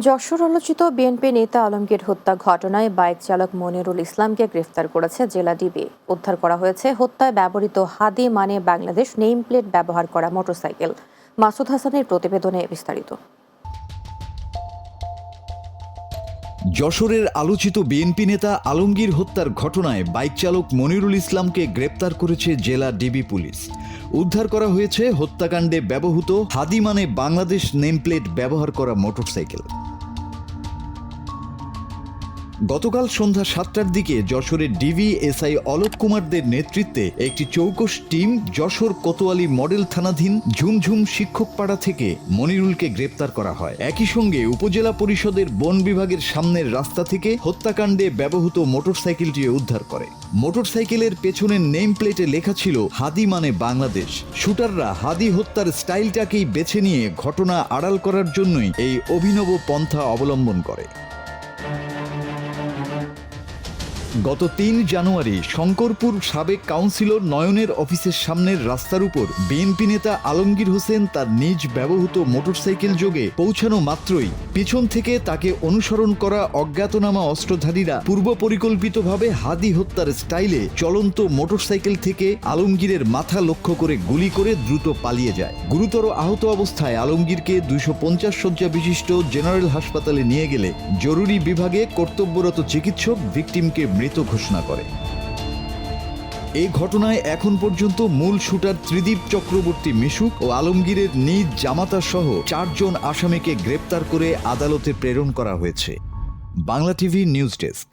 যশোর আলোচিত বিএনপি নেতা আলমগীর হত্যা ঘটনায় বাইক চালক মনিরুল ইসলামকে গ্রেফতার করেছে জেলা ডিবি। উদ্ধার করা হয়েছে হত্যায় ব্যবহৃত হাদি মানে বাংলাদেশ নেম প্লেট ব্যবহার করা মোটরসাইকেল। মাসুদ হাসানের প্রতিবেদনে বিস্তারিত। যশোরের আলোচিত বিএনপি নেতা আলমগীর হত্যার ঘটনায় বাইক চালক মনিরুল ইসলামকে গ্রেপ্তার করেছে জেলা ডিবি পুলিশ। উদ্ধার করা হয়েছে হত্যাকাণ্ডে ব্যবহৃত হাদি মানে বাংলাদেশ নেম প্লেট ব্যবহার করা মোটরসাইকেল। গতকাল সন্ধ্যা 7টার দিকে যশোরের ডিবি এসআই অলোক কুমারদের নেতৃত্বে একটি চৌকস টিম যশোর কোতোয়ালি মডেল থানাধীন ঝুমঝুম শিক্ষকপাড়া থেকে মনিরুলকে গ্রেপ্তার করা হয়। একই সঙ্গে উপজেলা পরিষদের বন বিভাগের সামনের রাস্তা থেকে হত্যাকাণ্ডে ব্যবহৃত মোটরসাইকেলটি উদ্ধার করে। মোটরসাইকেলের পেছনের নেম প্লেটে লেখা ছিল হাদি মানে বাংলাদেশ। শুটাররা হাদি হত্যার স্টাইলটাকেই বেছে নিয়ে ঘটনা আড়াল করার জন্যই এই অভিনব পন্থা অবলম্বন করে। গত 3 জানুয়ারি শঙ্করপুর সাবেক কাউন্সিলর নয়নের অফিসের সামনের রাস্তার উপর বিএনপি নেতা আলমগীর হোসেন তার নিজ ব্যবহৃত মোটরসাইকেল যোগে পৌঁছানো মাত্রই পিছন থেকে তাকে অনুসরণ করা অজ্ঞাতনামা অস্ত্রধারীরা পূর্ব পরিকল্পিতভাবে হাদি হত্যার স্টাইলে চলন্ত মোটরসাইকেল থেকে আলমগীরের মাথা লক্ষ্য করে গুলি করে দ্রুত পালিয়ে যায়। গুরুতর আহত অবস্থায় আলমগীরকে 250 শয্যা বিশিষ্ট জেনারেল হাসপাতালে নিয়ে গেলে জরুরি বিভাগে কর্তব্যরত চিকিৎসক ভিকটিমকে মৃত ঘোষণা করে। এই ঘটনায় এখন পর্যন্ত মূল শুটার ত্রিদীপ চক্রবর্তী মিশুক ও আলমগীরের নিজ জামাতা সহ 4 জন আসামিকে গ্রেপ্তার করে আদালতে প্রেরণ করা হয়েছে। Bangla TV news desk.